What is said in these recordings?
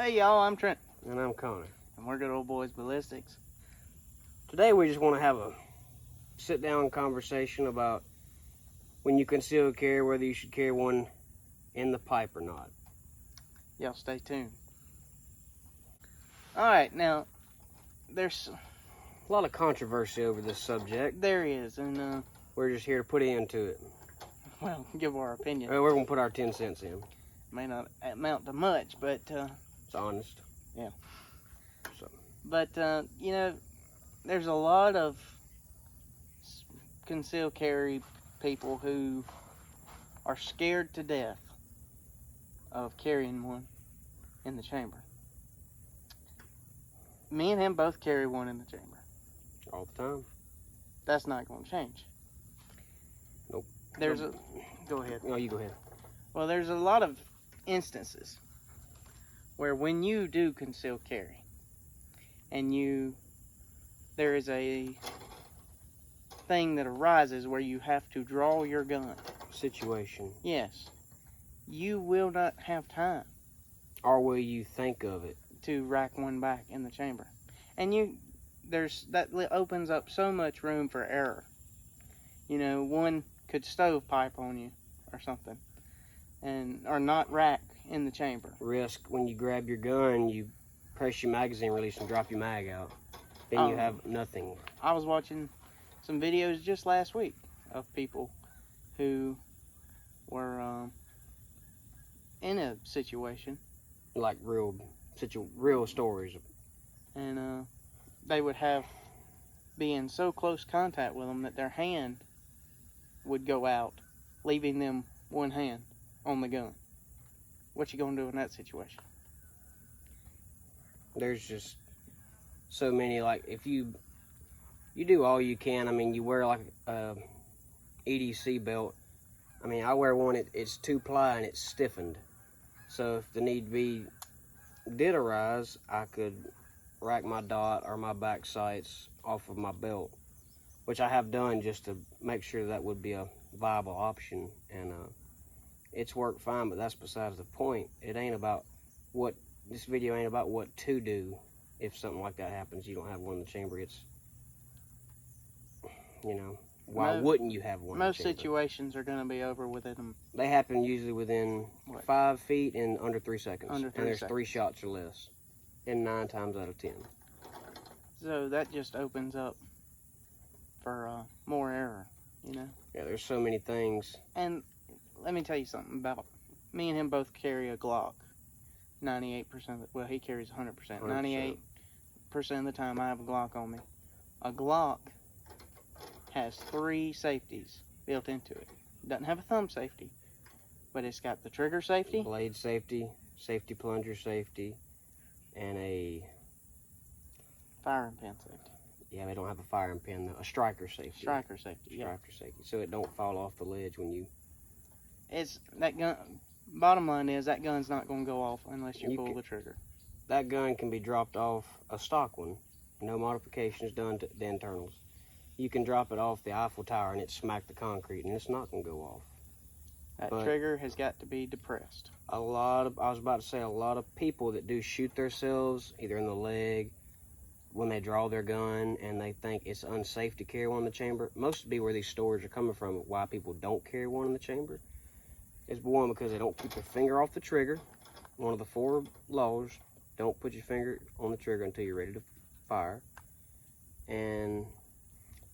Hey y'all, I'm Trent. And I'm Connor. And we're Good Old Boys Ballistics. Today we just want to have a sit-down conversation about when you conceal carry, whether you should carry one in the pipe or not. Y'all stay tuned. Alright, now, there's a lot of controversy over this subject. There is, and we're just here to put into it. Well, give our opinion. We're going to put our 10 cents in. May not amount to much, but it's honest. Yeah. So. But, you know, there's a lot of concealed carry people who are scared to death of carrying one in the chamber. Me and him both carry one in the chamber. All the time. That's not going to change. Nope. Go ahead. No, you go ahead. Well, there's a lot of instances where when you do concealed carry and there is a thing that arises where you have to draw your gun. Situation. Yes. You will not have time. Or will you think of it? To rack one back in the chamber. And that opens up so much room for error. You know, one could stovepipe on you or something. Or not rack in the chamber. Risk when you grab your gun, you press your magazine release and drop your mag out. Then you have nothing. I was watching some videos just last week of people who were in a situation. Like real stories. And they would be in so close contact with them that their hand would go out, leaving them one hand on the gun. What you gonna do in that situation? There's just so many, like, if you do all you can. I mean, you wear like a EDC belt. I mean, I wear one, it's 2-ply and it's stiffened. So if the need be did arise, I could rack my dot or my back sights off of my belt, which I have done just to make sure that would be a viable option. And it's worked fine, but that's besides the point. This video ain't about what to do if something like that happens. You don't have one in the chamber. It's, you know, why wouldn't you have one in the chamber? Most situations are going to be over within them. They happen usually within 5 feet and under 3 seconds. And there's 3 shots or less. And 9 times out of 10. So that just opens up for more error, you know? Yeah, there's so many things. And let me tell you something about me and him both carry a Glock. 98% well, he carries 100%. 98% of the time I have a Glock on me. A Glock has 3 safeties built into it. It doesn't have a thumb safety, but it's got the trigger safety, blade safety, safety plunger safety, and a firing pin safety. Yeah, they don't have a firing pin though. A striker safety. Striker safety. Striker safety, so it don't fall off the ledge when you. It's that gun. Bottom line is that gun's not going to go off unless you pull the trigger. That gun can be dropped off a stock one, no modifications done to the internals. You can drop it off the Eiffel Tower and it smack the concrete and it's not going to go off. That trigger has got to be depressed. I was about to say, a lot of people that do shoot themselves, either in the leg, when they draw their gun and they think it's unsafe to carry one in the chamber. Most be where these stories are coming from, why people don't carry one in the chamber. It's one, because they don't keep their finger off the trigger. One of the 4 laws, don't put your finger on the trigger until you're ready to fire. And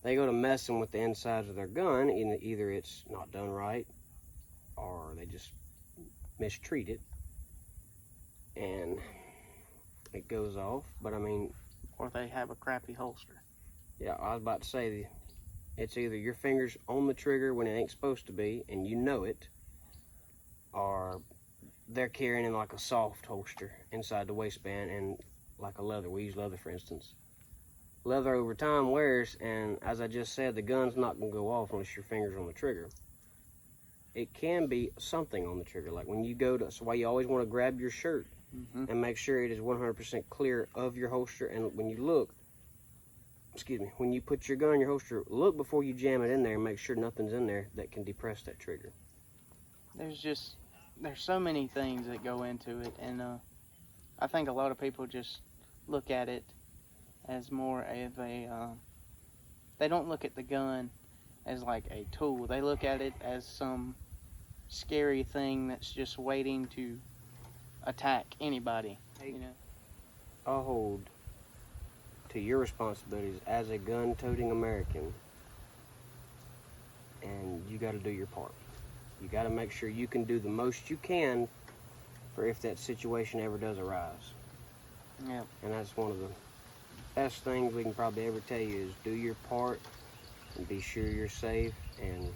they go to messing with the insides of their gun, and either it's not done right or they just mistreat it and it goes off. But I mean, or they have a crappy holster. Yeah, I was about to say, it's either your finger's on the trigger when it ain't supposed to be and you know it, or they're carrying in like a soft holster inside the waistband, and like a leather. We use leather, for instance. Leather over time wears, and as I just said, the gun's not going to go off unless your finger's on the trigger. It can be something on the trigger, like when you go to, that's why you always want to grab your shirt and make sure it is 100% clear of your holster. And when you look, when you put your gun in your holster, look before you jam it in there and make sure nothing's in there that can depress that trigger. There's so many things that go into it, and I think a lot of people just look at it as more of a. They don't look at the gun as like a tool. They look at it as some scary thing that's just waiting to attack anybody. You know. I'll hold to your responsibilities as a gun-toting American, and you got to do your part. You got to make sure you can do the most you can for if that situation ever does arise. Yeah. And that's one of the best things we can probably ever tell you is do your part and be sure you're safe. And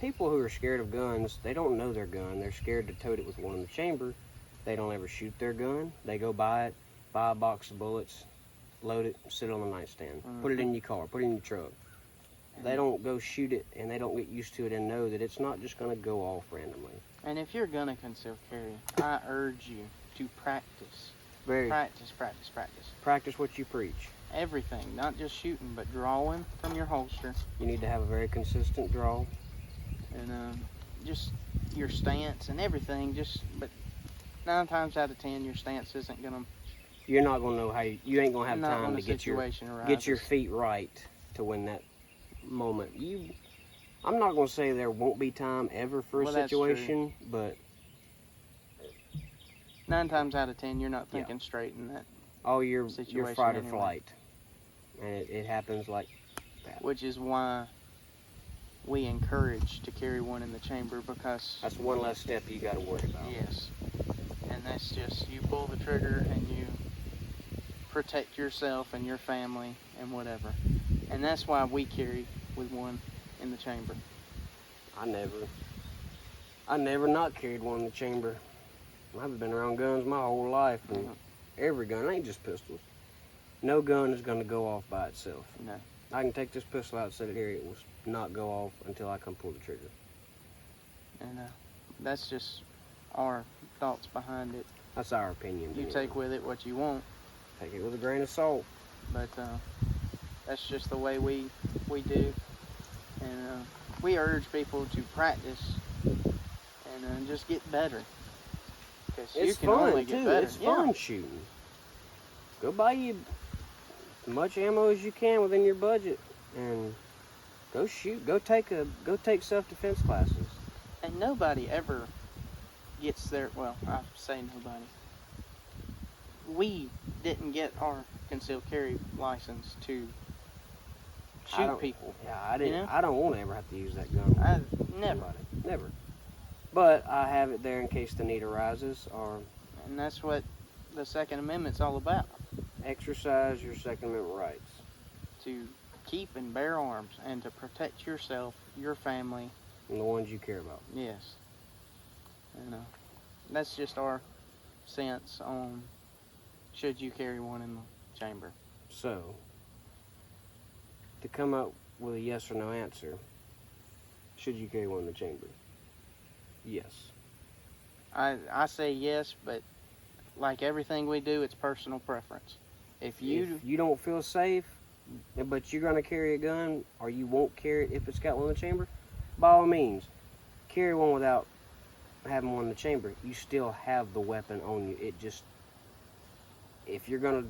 people who are scared of guns, they don't know their gun. They're scared to tote it with one in the chamber. They don't ever shoot their gun. They go buy it, buy a box of bullets, load it, sit it on the nightstand, put it in your car, put it in your truck. They don't go shoot it, and they don't get used to it and know that it's not just going to go off randomly. And if you're gonna conceal carry, I urge you to practice. Practice. Practice what you preach. Everything, not just shooting, but drawing from your holster. You need to have a very consistent draw. And just your stance and everything. But 9 times out of 10, your stance isn't gonna. You're not gonna know how you ain't gonna have time to get your feet right to win that moment. I'm not gonna say there won't be time ever for a situation, but 9 times out of 10, you're not thinking straight in that. You're fight or flight, and it happens like that. Which is why we encourage to carry one in the chamber, because that's one less step you got to worry about. Yes, and that's just you pull the trigger and you protect yourself and your family and whatever, and that's why we carry with one in the chamber. I never not carried one in the chamber. I've been around guns my whole life, and every gun, it ain't just pistols. No gun is going to go off by itself. No. I can take this pistol out and set it here. It will not go off until I come pull the trigger. And that's just our thoughts behind it. That's our opinion. You take with it what you want. Take it with a grain of salt. But that's just the way we do. And we urge people to practice and just get better. It's fun, too. It's fun shooting. Go buy you as much ammo as you can within your budget and go shoot. Go take self-defense classes. And nobody ever gets their, well, I say nobody. We didn't get our concealed carry license to shoot people. Yeah, I didn't. You know? I don't want to ever have to use that gun. Never. But I have it there in case the need arises. And that's what the Second Amendment's all about. Exercise your Second Amendment rights. To keep and bear arms and to protect yourself, your family. And the ones you care about. Yes. And that's just our sense on should you carry one in the chamber. So, to come up with a yes or no answer, should you carry one in the chamber? Yes. I say yes, but like everything we do, it's personal preference. If you don't feel safe, but you're going to carry a gun, or you won't carry it if it's got one in the chamber, by all means, carry one without having one in the chamber. You still have the weapon on you. It just, if you're going to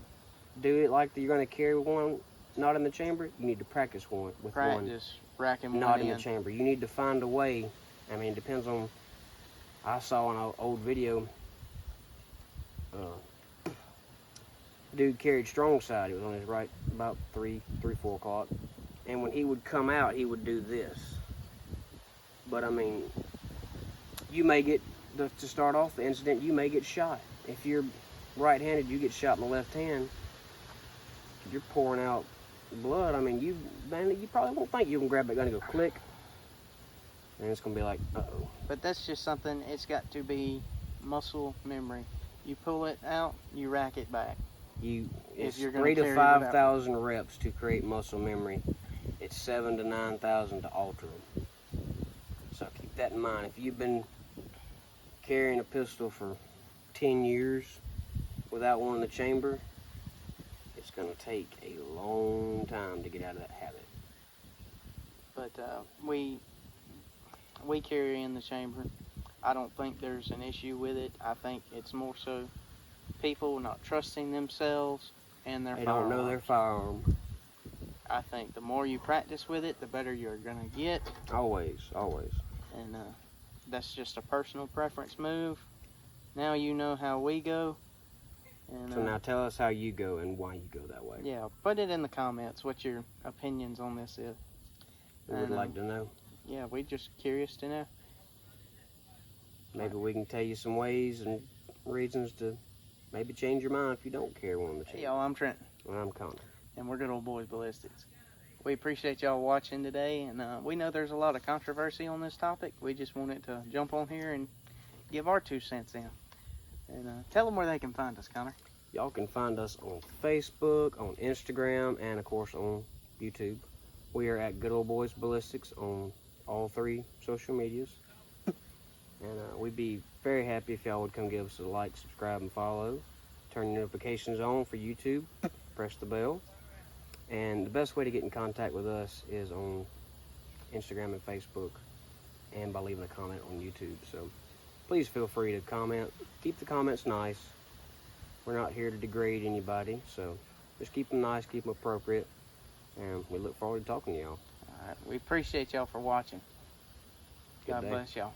do it like you're going to carry one not in the chamber, you need to practice one with racking one not in the chamber. You need to find a way. I mean, it depends on. I saw in an old video, dude carried strong side. He was on his right about 4 o'clock. And when he would come out, he would do this. But I mean, you may get, to start off the incident, you may get shot. If you're right-handed, you get shot in the left hand, you're pouring out blood. I mean, you probably won't think you can grab that gun and go click. And it's going to be like, uh-oh. But that's just something, it's got to be muscle memory. You pull it out, you rack it back. It's 3,000 to 5,000 reps to create muscle memory. It's 7,000 to 9,000 to alter them. So keep that in mind. If you've been carrying a pistol for 10 years without one in the chamber, it's going to take a long time to get out of that habit. But we carry in the chamber. I don't think there's an issue with it. I think it's more so people not trusting themselves and their They firearms. don't know their firearm. I think the more you practice with it, the better you're gonna get. Always, always. And that's just a personal preference move. Now you know how we go. And, So now tell us how you go and why you go that way. yeah, put it in the comments what your opinions on this is. We would like to know. Yeah, we're just curious to know. Maybe we can tell you some ways and reasons to maybe change your mind if you don't carry one of the Hey chains. y'all, I'm Trent, Well, I'm Connor. and we're Good Old Boys Ballistics. We appreciate y'all watching today, and we know there's a lot of controversy on this topic. We just wanted to jump on here and give our 2 cents in. And tell them where they can find us, Connor. Y'all can find us on Facebook, on Instagram, and of course on YouTube. We are at Good Old Boys Ballistics on all 3 social medias. And we'd be very happy if y'all would come give us a like, subscribe, and follow. Turn your notifications on for YouTube. Press the bell. And the best way to get in contact with us is on Instagram and Facebook, and by leaving a comment on YouTube. So please feel free to comment. Keep the comments nice. We're not here to degrade anybody, so just keep them nice, keep them appropriate, and we look forward to talking to y'all. All right, we appreciate y'all for watching. Good God day. bless y'all.